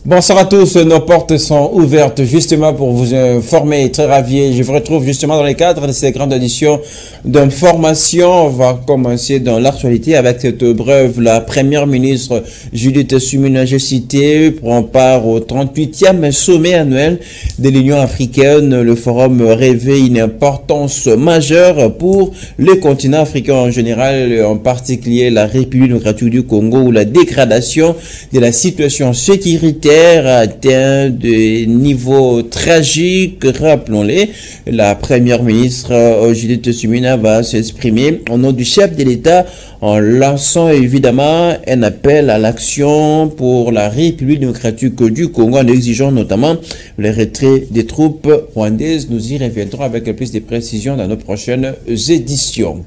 Bonsoir à tous, nos portes sont ouvertes justement pour vous informer, très ravi. Je vous retrouve justement dans le cadre de ces grandes éditions d'information. On va commencer dans l'actualité avec cette brève. La première ministre Judith Suminwa, j'ai cité, prend part au 38e sommet annuel de l'Union africaine. Le forum revêt une importance majeure pour le continent africain en général, en particulier la République démocratique du Congo, où la dégradation de la situation sécuritaire atteint des niveaux tragiques. Rappelons-les, la première ministre Judith Suminwa va s'exprimer au nom du chef de l'État en lançant évidemment un appel à l'action pour la République démocratique du Congo, en exigeant notamment le retrait des troupes rwandaises. Nous y reviendrons avec plus de précisions dans nos prochaines éditions.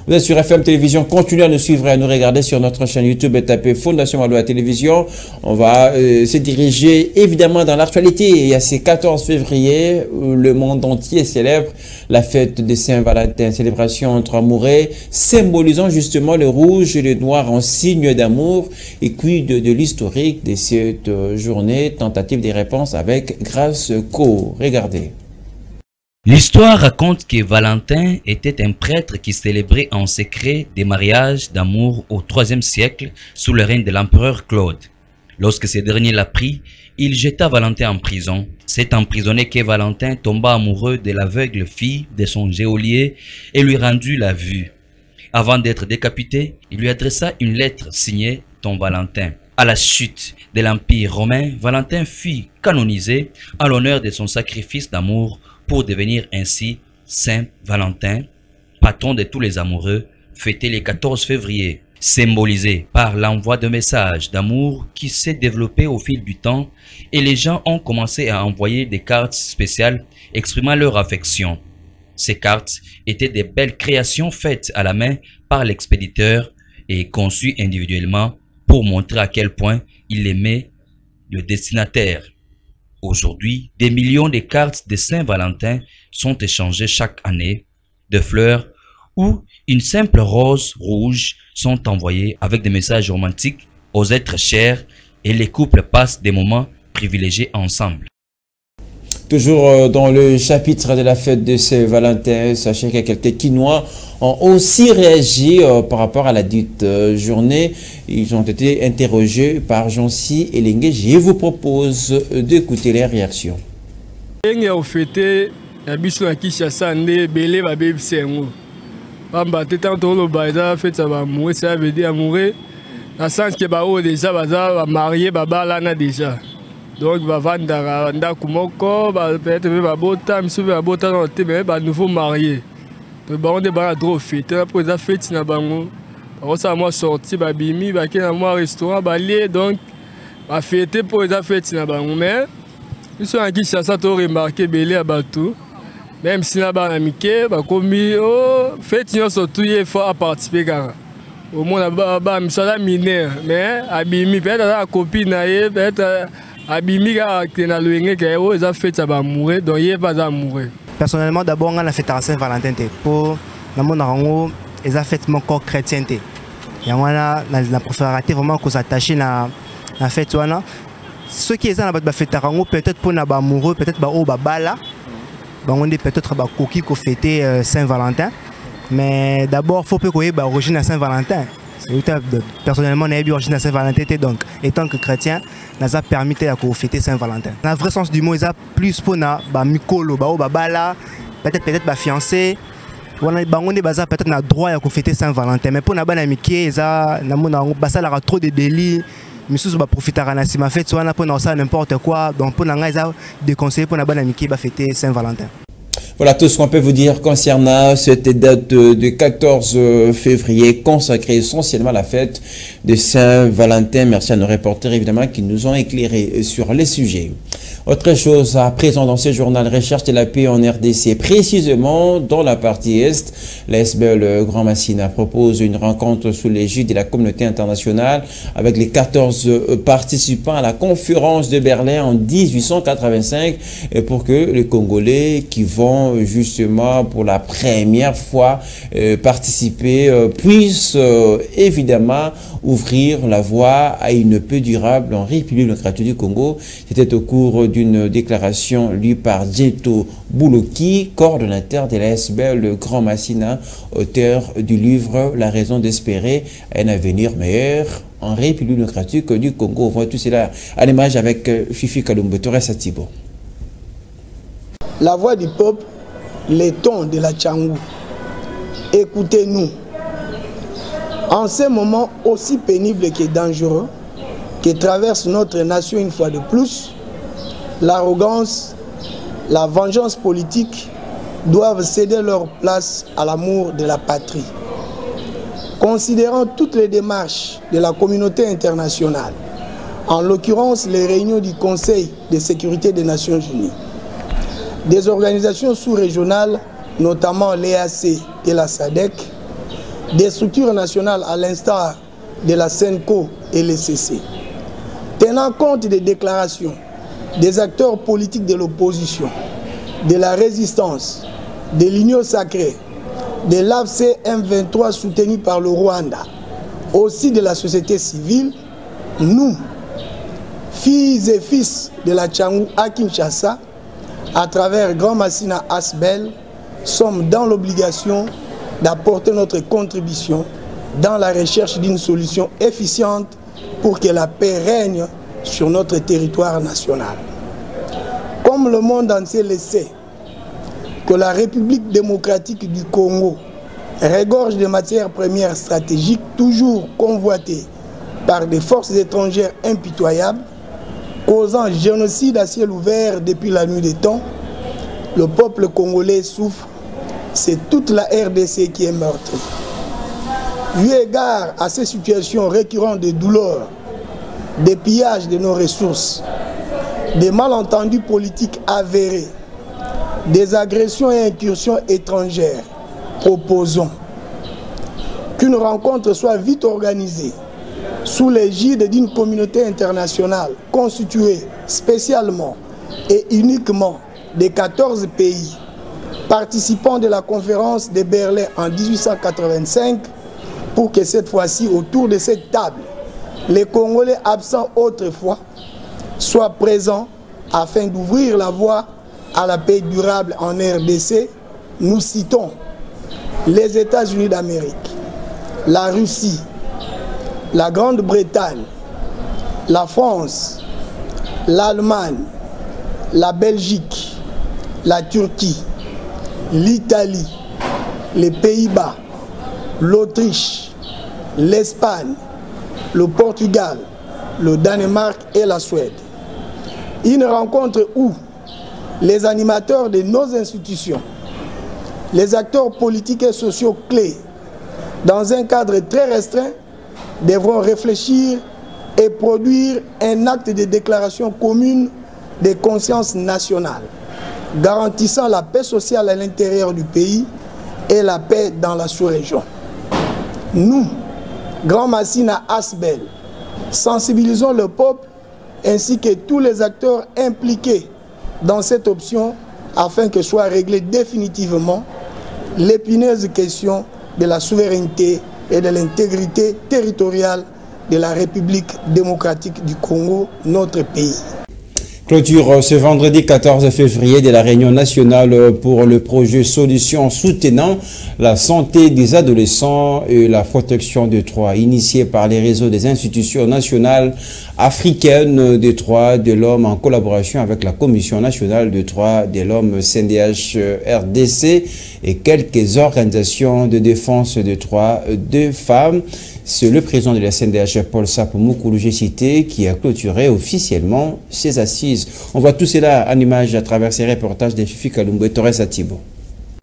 Vous êtes sur FM Télévision, continuez à nous suivre et à nous regarder sur notre chaîne YouTube et tapez Fondation Maloa Télévision. On va se diriger évidemment dans l'actualité. Et à ce 14 février, le monde entier célèbre la fête de Saint-Valentin, célébration entre amoureux, symbolisant justement le rouge et le noir en signe d'amour. Et quid de l'historique de cette journée, tentative de réponse avec Grâce Co. Regardez. L'histoire raconte que Valentin était un prêtre qui célébrait en secret des mariages d'amour au IIIe siècle sous le règne de l'empereur Claude. Lorsque ce dernier l'apprit, il jeta Valentin en prison. C'est emprisonné que Valentin tomba amoureux de l'aveugle fille de son geôlier et lui rendit la vue. Avant d'être décapité, il lui adressa une lettre signée Ton Valentin. À la chute de l'Empire romain, Valentin fut canonisé à l'honneur de son sacrifice d'amour pour devenir ainsi Saint Valentin, patron de tous les amoureux, fêté le 14 février, symbolisé par l'envoi de messages d'amour qui s'est développé au fil du temps et les gens ont commencé à envoyer des cartes spéciales exprimant leur affection. Ces cartes étaient des belles créations faites à la main par l'expéditeur et conçues individuellement pour montrer à quel point il aimait le destinataire. Aujourd'hui, des millions de cartes de Saint-Valentin sont échangées chaque année. De fleurs ou une simple rose rouge sont envoyées avec des messages romantiques aux êtres chers et les couples passent des moments privilégiés ensemble. Toujours dans le chapitre de la fête de Saint-Valentin, sachez que quelques Quinois ont aussi réagi par rapport à la dite journée. Ils ont été interrogés par Jancy et Lengue. Je vous propose d'écouter les réactions. Donc, peut-être nouveau marié. On a trop fêté après la fête on a sorti babimi ba moi restaurant balé donc a fêté pour la fête mais ils sont qui ça to remarqué belé à bateau même si na ba amike ba komi oh fête yo surtout il faut participer car au moins ba misala mineur mais abimi peut-être la copine na peut-être abimi ka na loenge que oh ils a fait ça ba mourir donc il pas amoureux. Personnellement d'abord on a fait à Saint-Valentin pour dans mon rango ils a fait mon corps chrétienté. Et on a la préféré vraiment qu'on s'attache à la fête. Ceux qui sont dans la fête, peut-être pour les amoureux, peut-être pour les bala, on est peut-être pour coquille qu'on fête Saint-Valentin. Mais d'abord, il faut qu'on ait l'origine à Saint-Valentin. Personnellement, on a eu l'origine à Saint-Valentin, donc étant que chrétien, nous a permis de fêter Saint-Valentin. Dans le vrai sens du mot, il y a plus pour les mikolo, bala, peut-être fiancé. On a peut-être droit à fêter Saint-Valentin, mais pour les amitiés, il y a trop de délits. Mais si on profite de la fête, on a n'importe quoi. Donc pour les déconseiller pour les amitiés, fêter Saint-Valentin. Voilà tout ce qu'on peut vous dire concernant cette date de 14 février consacrée essentiellement à la fête de Saint-Valentin. Merci à nos reporters évidemment qui nous ont éclairés sur les sujets. Autre chose à présent dans ce journal, recherche de la paix en RDC, précisément dans la partie Est. L'ASBL Grand Massina propose une rencontre sous l'égide de la communauté internationale avec les 14 participants à la conférence de Berlin en 1885 pour que les Congolais qui vont justement pour la première fois participer puissent évidemment ouvrir la voie à une paix durable en République démocratique du Congo. C'était au cours d'une déclaration lue par Djeto Bouloki, coordonnateur de l'ASBL, le Grand Massina, auteur du livre La raison d'espérer un avenir meilleur en République démocratique du Congo. On voit tout cela à l'image avec Fifi Kalumbe Torres Atibo. La voix du peuple, les tons de la Tchangou. Écoutez-nous. En ces moments aussi pénibles que dangereux, que traverse notre nation une fois de plus, l'arrogance, la vengeance politique doivent céder leur place à l'amour de la patrie. Considérant toutes les démarches de la communauté internationale, en l'occurrence les réunions du Conseil de sécurité des Nations Unies, des organisations sous-régionales, notamment l'EAC et la SADC, des structures nationales à l'instar de la SENCO et l'ECC. Tenant compte des déclarations des acteurs politiques de l'opposition, de la résistance, de l'Union sacrée, de l'AFC M23 soutenu par le Rwanda, aussi de la société civile, nous, filles et fils de la Tchangou à Kinshasa, à travers Grand Massina Asbel, sommes dans l'obligation d'apporter notre contribution dans la recherche d'une solution efficiente pour que la paix règne sur notre territoire national. Comme le monde entier le sait, que la République démocratique du Congo regorge de matières premières stratégiques toujours convoitées par des forces étrangères impitoyables, causant génocide à ciel ouvert depuis la nuit des temps, le peuple congolais souffre, c'est toute la RDC qui est meurtrie. Eu égard à ces situations récurrentes de douleur, des pillages de nos ressources, des malentendus politiques avérés, des agressions et incursions étrangères, proposons qu'une rencontre soit vite organisée sous l'égide d'une communauté internationale constituée spécialement et uniquement des 14 pays participants de la conférence de Berlin en 1885 pour que cette fois-ci, autour de cette table, les Congolais absents autrefois soient présents afin d'ouvrir la voie à la paix durable en RDC. Nous citons les États-Unis d'Amérique, la Russie, la Grande-Bretagne, la France, l'Allemagne, la Belgique, la Turquie, l'Italie, les Pays-Bas, l'Autriche, l'Espagne, le Portugal, le Danemark et la Suède. Une rencontre où les animateurs de nos institutions, les acteurs politiques et sociaux clés, dans un cadre très restreint, devront réfléchir et produire un acte de déclaration commune de conscience nationale, garantissant la paix sociale à l'intérieur du pays et la paix dans la sous-région. Nous, Grand Massina Asbel, sensibilisons le peuple ainsi que tous les acteurs impliqués dans cette option afin que soit réglée définitivement l'épineuse question de la souveraineté et de l'intégrité territoriale de la République démocratique du Congo, notre pays. Clôture ce vendredi 14 février de la réunion nationale pour le projet Solutions soutenant la santé des adolescents et la protection des droits, initié par les réseaux des institutions nationales africaines des droits de l'homme en collaboration avec la Commission nationale des droits de l'homme CNDH RDC et quelques organisations de défense des droits des femmes. C'est le président de la CNDH, Paul Sapoumoukoulo, cité, qui a clôturé officiellement ses assises. On voit tout cela en image à travers ces reportages de Fifi Kalumbe Torres Atibo.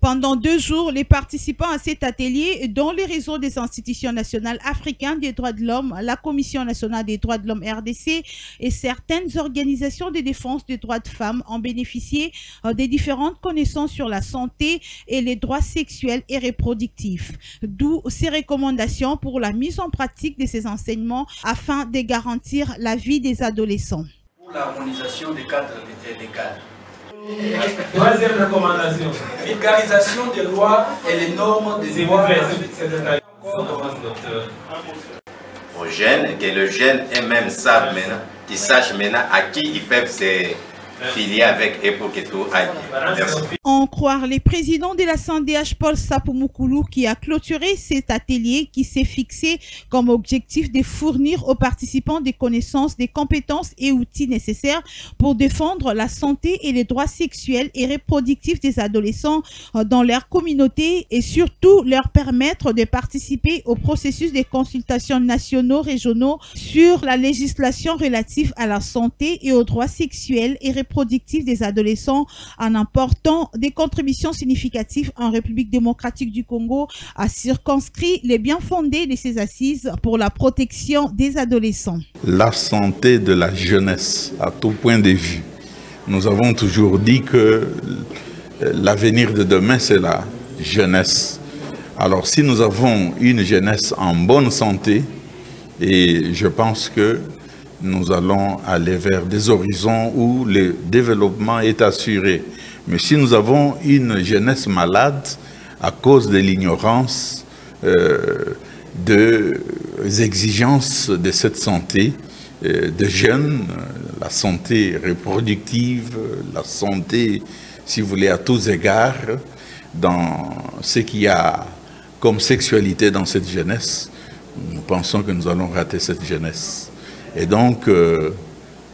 Pendant 2 jours, les participants à cet atelier, dont les réseaux des institutions nationales africaines des droits de l'homme, la Commission nationale des droits de l'homme RDC et certaines organisations de défense des droits de femmes, ont bénéficié des différentes connaissances sur la santé et les droits sexuels et reproductifs. D'où ces recommandations pour la mise en pratique de ces enseignements afin de garantir la vie des adolescents. Pour l'harmonisation des cadres légaux. Troisième recommandation. Vulgarisation des lois et les normes des lois. Oui. jeunes, et que les jeunes eux-mêmes savent maintenant, qu'ils sachent maintenant à qui ils peuvent se filier avec et pour que tout aille bien. Merci. En croire les présidents de la CNDH, Paul Sapoumoukulu, qui a clôturé cet atelier qui s'est fixé comme objectif de fournir aux participants des connaissances, des compétences et outils nécessaires pour défendre la santé et les droits sexuels et reproductifs des adolescents dans leur communauté et surtout leur permettre de participer au processus des consultations nationaux, régionaux sur la législation relative à la santé et aux droits sexuels et reproductifs des adolescents en apportant des contributions significatives en République démocratique du Congo, a circonscrit les bien fondés de ces assises pour la protection des adolescents. La santé de la jeunesse, à tout point de vue. Nous avons toujours dit que l'avenir de demain, c'est la jeunesse. Alors si nous avons une jeunesse en bonne santé, et je pense que nous allons aller vers des horizons où le développement est assuré. Mais si nous avons une jeunesse malade à cause de l'ignorance des exigences de cette santé de jeunes, la santé reproductive, la santé, si vous voulez, à tous égards, dans ce qu'il y a comme sexualité dans cette jeunesse, nous pensons que nous allons rater cette jeunesse. Et donc,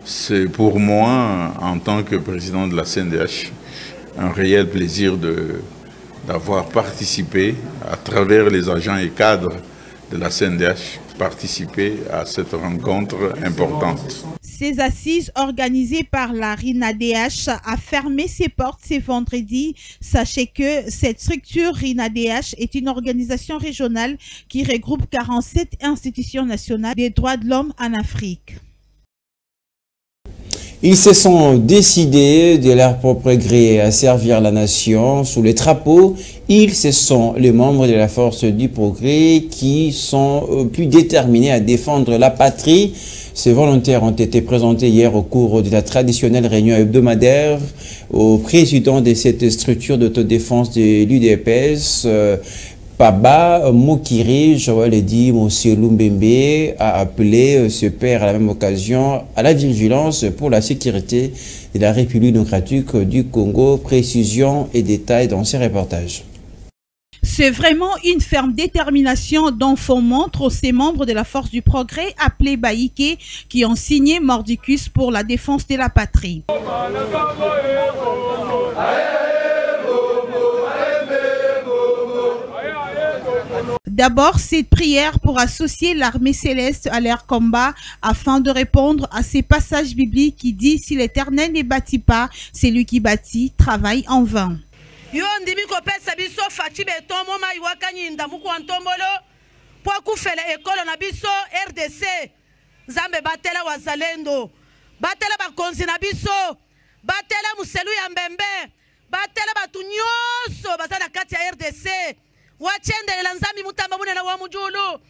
c'est pour moi, en tant que président de la CNDH, un réel plaisir d'avoir participé, à travers les agents et cadres de la CNDH, participer à cette rencontre importante. Ces assises organisées par la RINADH a fermé ses portes ce vendredi. Sachez que cette structure RINADH est une organisation régionale qui regroupe 47 institutions nationales des droits de l'homme en Afrique. Ils se sont décidés de leur propre gré à servir la nation sous les drapeaux. Ils, ce sont les membres de la force du progrès qui sont plus déterminés à défendre la patrie. Ces volontaires ont été présentés hier au cours de la traditionnelle réunion hebdomadaire au président de cette structure d'autodéfense de l'UDPS. Paba Mokiri, Joël dit, Monsieur Lumbembe a appelé ce père à la même occasion à la vigilance pour la sécurité de la République démocratique du Congo. Précision et détails dans ces reportages. C'est vraiment une ferme détermination dont font montre ces membres de la force du progrès appelés Baïké qui ont signé Mordicus pour la défense de la patrie. D'abord, cette prière pour associer l'armée céleste à leur combat afin de répondre à ces passages bibliques qui disent « Si l'Éternel ne bâtit pas, c'est lui qui bâtit, travaille en vain ».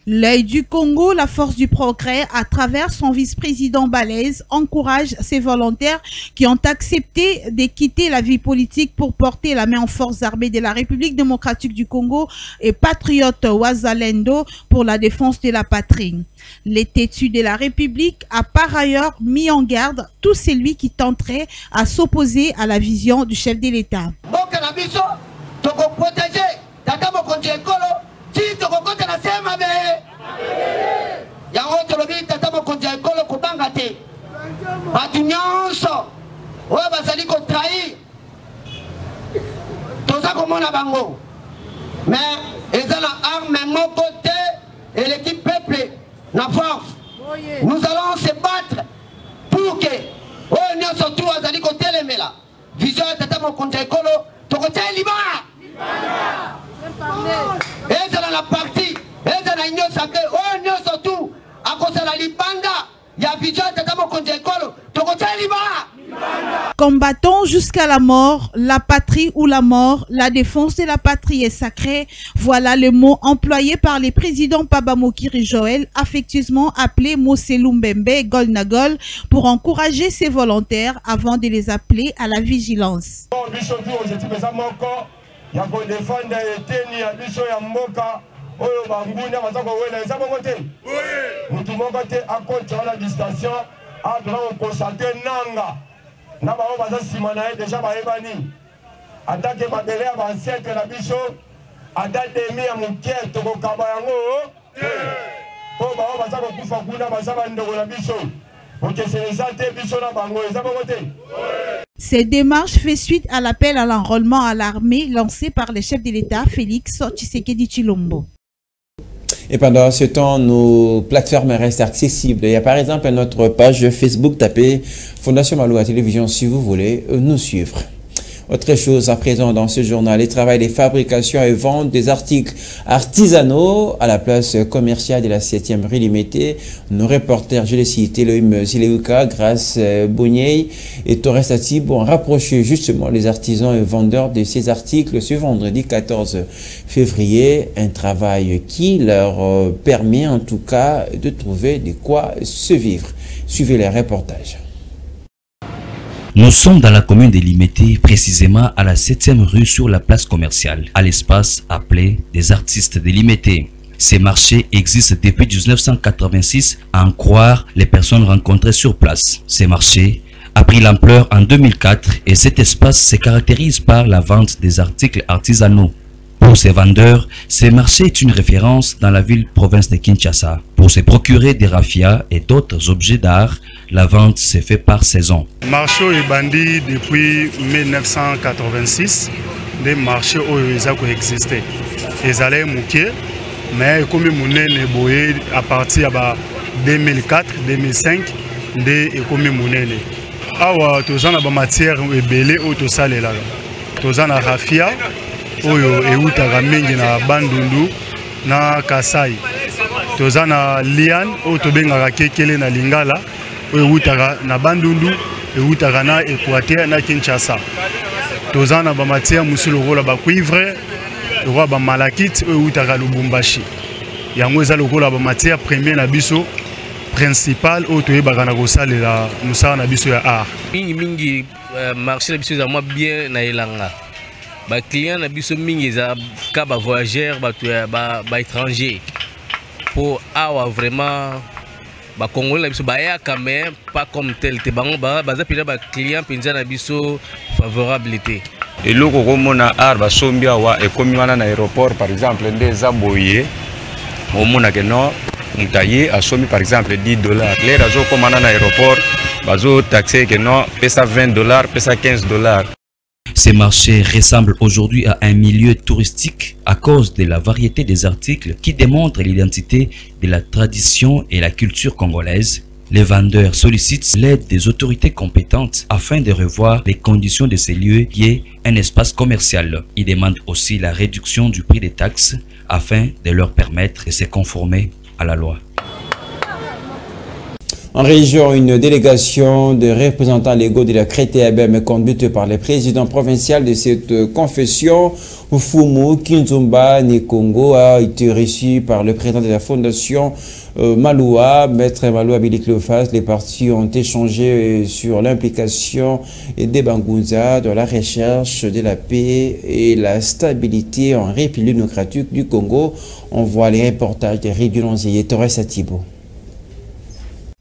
L'œil du Congo, la force du progrès, à travers son vice-président Balèze, encourage ces volontaires qui ont accepté de quitter la vie politique pour porter la main aux forces armées de la République démocratique du Congo et patriote Wazalendo pour la défense de la patrie. Les têtus de la République a par ailleurs mis en garde tout celui qui tenterait à s'opposer à la vision du chef de l'État. Tata mokonzi ekolo ti tokokota na sema be yango tolobi tata mokonzi ekolo kobanga te batu nyonso oyo bazali kotrahi toza komona bango mais eza na arme moko te et l'équipe peuple na force nous allons se battre pour que oyo nyonso tu azali kotelemela vision ya tata mokonzi ekolo tokotia libaa et dans la partie, et dans la union sacrée, oh union surtout, à cause de la libanga, il y a vision de Tamo Kondjekolo, Tokotia Liba. Combattons jusqu'à la mort, la patrie ou la mort, la défense de la patrie est sacrée. Voilà le mot employé par le président Paba Mokiri Joël, affectueusement appelé Moselu Mbembe Golnagol, pour encourager ses volontaires avant de les appeler à la vigilance. Ya kodefanda eteni ya biso ya mboka oyo bangunda bazako wena eza bongo te mutu moko te akocha wana distinction adona kokonstate nanga na bao baza nsima na ye deja bayebani atake mabele ya bansiècle na biso ata demi ya moke tokokaba yango mpo bao baza kokufa kuna baza bandeko na biso okeseleza te biso na bango eza bongo te. Cette démarche fait suite à l'appel à l'enrôlement à l'armée lancé par le chef de l'État, Félix Tshisekedi Tshilombo. Et pendant ce temps, nos plateformes restent accessibles. Il y a par exemple notre page Facebook, tapez Fondation Maloua Télévision si vous voulez nous suivre. Autre chose à présent dans ce journal, les travaux des fabrications et ventes des articles artisanaux à la place commerciale de la 7e rue Limité. Nos reporters, je les cite, Elohim Sileuka, Grace Bounier et Torres Atib ont rapproché justement les artisans et vendeurs de ces articles ce vendredi 14 février. Un travail qui leur permet en tout cas de trouver de quoi se vivre. Suivez les reportages. Nous sommes dans la commune de Limité, précisément à la 7e rue sur la place commerciale, à l'espace appelé des artistes de Limité. Ces marchés existent depuis 1986, à en croire les personnes rencontrées sur place. Ces marchés a pris l'ampleur en 2004 et cet espace se caractérise par la vente des articles artisanaux. Pour ces vendeurs, ces marchés est une référence dans la ville-province de Kinshasa. Pour se procurer des raffias et d'autres objets d'art, la vente se fait par saison. Le marché est bandit depuis 1986. Des marchés ont existé. Ils allaient mouquer, mais comme ils à partir de 2004-2005, ils ont mouqué. Awa tous en matière belé ou tout ça les là. Tous en raffia. Oyo eutaka mingi na bandundu na Kasai toza na lian oyo tobengaka kekele na lingala oyo eutaka na bandundu eutaka na Equateur na Kinshasa toza na bamatière mosusu lokola bacuivre lokola bamalakite oyo eutaka Lubumbashi yango eza lokola bamatière première na biso principal oyo toyebaka na kosalela mosala na biso ya art mingi marché na biso eza mwa bien na elanga. Les clients na biso mingi za ka ba voyageurs ba étrangers pour avoir vraiment ba congolais na biso ba ya quand même pas comme tel te bango ba za pila ba client penza na biso favorabilité et loko komona art ba sombia wa e komi wana na aéroport par exemple ndeza boye omona que non mutaye a somi par exemple $10 les razo komana na aéroport bazo taxer que non pesa $20 pesa $15. Ces marchés ressemblent aujourd'hui à un milieu touristique à cause de la variété des articles qui démontrent l'identité de la tradition et la culture congolaise. Les vendeurs sollicitent l'aide des autorités compétentes afin de revoir les conditions de ces lieux qui est un espace commercial. Ils demandent aussi la réduction du prix des taxes afin de leur permettre de se conformer à la loi. En région, une délégation de représentants légaux de la Crété-Abem conduite par le président provincial de cette confession, Fumu Kinzumba Nikongo, a été reçue par le président de la fondation Maloua, Maître Maloua Billy Cleophas. Les partis ont échangé sur l'implication des Bangunza dans la recherche de la paix et la stabilité en République démocratique du Congo. On voit les reportages de Régulanzi et Torres Atibo.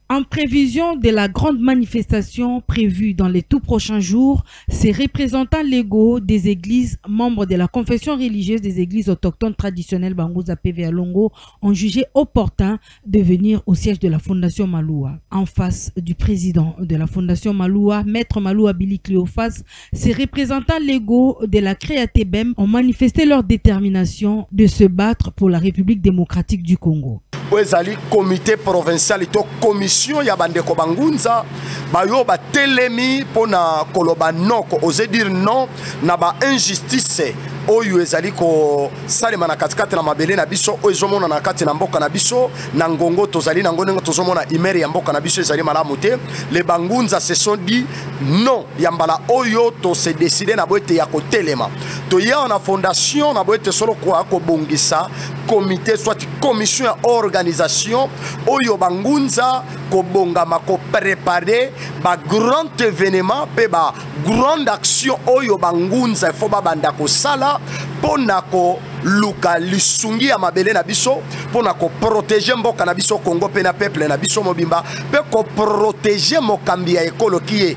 En prévision de la grande manifestation prévue dans les tout prochains jours, ces représentants légaux des églises, membres de la confession religieuse des églises autochtones traditionnelles Banguza PV à Longo, ont jugé opportun de venir au siège de la Fondation Maloua. En face du président de la Fondation Maloua, Maître Maloua Billy Cleophas, ces représentants légaux de la Créatébem ont manifesté leur détermination de se battre pour la République démocratique du Congo. Ezali comité provincial ito commission ya bandeko bangunza bayo ba telemi pona koloba noko oser dire non na ba injustice oyo ezali ko salema na katikati na mabele na biso oyo ezomona na kati na mboka na biso na ngongo tozali na ngongo tozomona imeri ya mboka na biso ezali malamu te. Les bangunza se sont dit non ya mbala oyo to se décider na boete ya kotelema to ya na fondation na boete solo kwa ko bongisa comité soit commission ya organisation oyo bangunza ko bongama ko préparer ba grand événement pe ba grande action oyo bangunza faut ba banda ko sala pona ko luka lisungi ya mabele na biso pona ko protéger mboka na biso Congo pe na peuple na biso mobimba pe ko protéger mokambi ya ekolo ki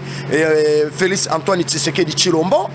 Félix Antoine Tshisekedi Tshilombo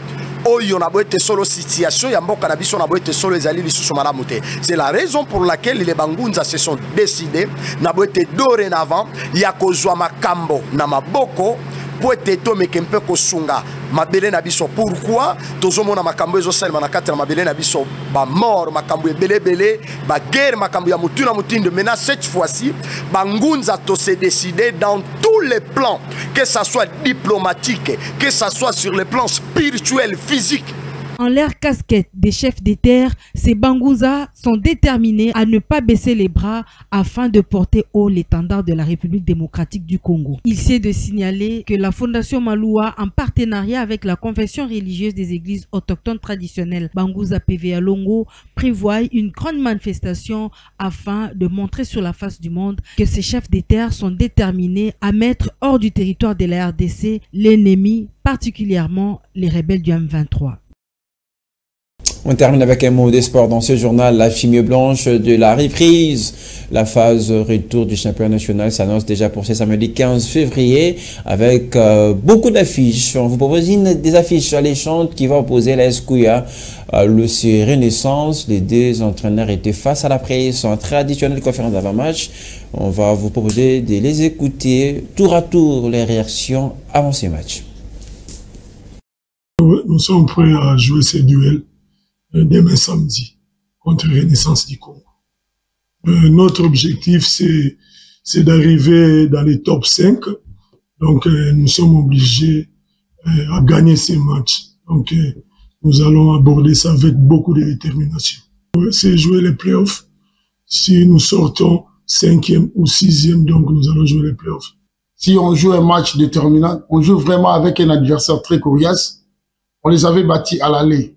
oyo na boete solo situation ya mboka na biso na boete solo ezali lisusu malamu te. C'est la raison pour laquelle les Bangunza se sont décidés na boete dorénavant ya kozwa makambo na maboko poete to mekempe kosunga mabele na biso. Pourquoi tozomona makambo ezosalema na kati na mabele na biso ba mort makambo ebele ba guerre makambo ya mutu na mutinde. Maintenant cette fois-ci Bangunza to se décider dans tous les plans, que ça soit diplomatique, que ça soit sur le plan spirituel, physique. En leur casquette des chefs des terres, ces Bangunza sont déterminés à ne pas baisser les bras afin de porter haut l'étendard de la République démocratique du Congo. Il s'est de signaler que la Fondation Maloua, en partenariat avec la Confession religieuse des églises autochtones traditionnelles Bangunza PVA Longo, prévoit une grande manifestation afin de montrer sur la face du monde que ces chefs des terres sont déterminés à mettre hors du territoire de la RDC l'ennemi, particulièrement les rebelles du M23. On termine avec un mot d'espoir dans ce journal. La fumée blanche de la reprise. La phase retour du championnat national s'annonce déjà pour ce samedi 15 février avec beaucoup d'affiches. On vous propose des affiches alléchantes qui vont opposer la Escouya, le C Renaissance. Les deux entraîneurs étaient face à la presse en traditionnelle conférence d'avant-match. On va vous proposer de les écouter tour à tour, les réactions avant ces matchs. Nous sommes prêts à jouer ces duels demain samedi contre Renaissance du Congo. Notre objectif, c'est d'arriver dans les top 5. Donc, nous sommes obligés à gagner ces matchs. Donc, nous allons aborder ça avec beaucoup de détermination. C'est jouer les playoffs. Si nous sortons 5e ou 6e, donc nous allons jouer les playoffs. Si on joue un match déterminant, on joue vraiment avec un adversaire très coriace. On les avait battus à l'aller.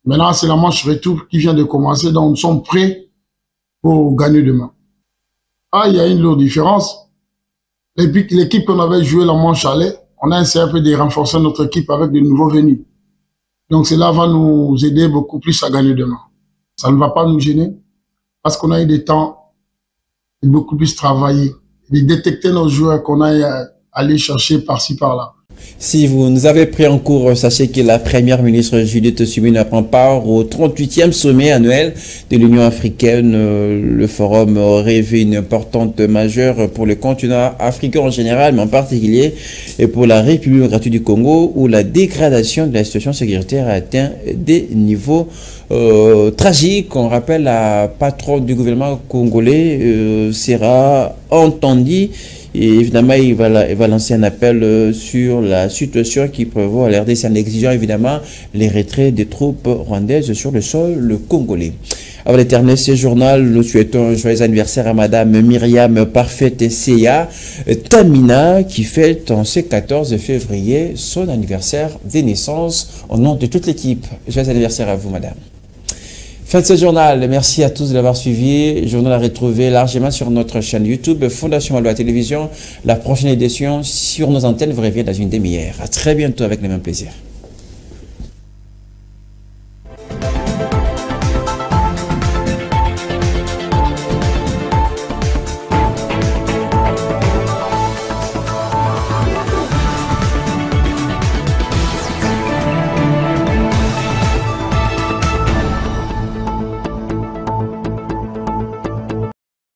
Maintenant, c'est la manche retour qui vient de commencer, donc nous sommes prêts pour gagner demain. Ah, il y a une lourde différence. L'équipe qu'on avait joué la manche aller, on a essayé un peu de renforcer notre équipe avec de nouveaux venus. Donc cela va nous aider beaucoup plus à gagner demain. Ça ne va pas nous gêner, parce qu'on a eu des temps de beaucoup plus travailler, de détecter nos joueurs qu'on a allé chercher par-ci par-là. Si vous nous avez pris en cours, sachez que la première ministre Judith Suminwa prend part au 38e sommet annuel de l'Union africaine. Le forum revêt une importante majeure pour le continent africain en général, mais en particulier et pour la République démocratique du Congo, où la dégradation de la situation sécuritaire a atteint des niveaux tragiques. On rappelle, la patronne du gouvernement congolais sera entendue. Et évidemment, il va lancer un appel sur la situation qui prévaut à l'RDC en exigeant évidemment les retraits des troupes rwandaises sur le sol congolais. Avant de terminer ce journal, nous souhaitons un joyeux anniversaire à Madame Myriam Parfaite Seya Tamina qui fête en ce 14 février son anniversaire de naissance au nom de toute l'équipe. Joyeux anniversaire à vous, Madame. Fin de ce journal, merci à tous de l'avoir suivi. Le journal à retrouver largement sur notre chaîne YouTube Fondation Maloua Télévision. La prochaine édition sur nos antennes vous revient dans une demi-heure. À très bientôt avec le même plaisir.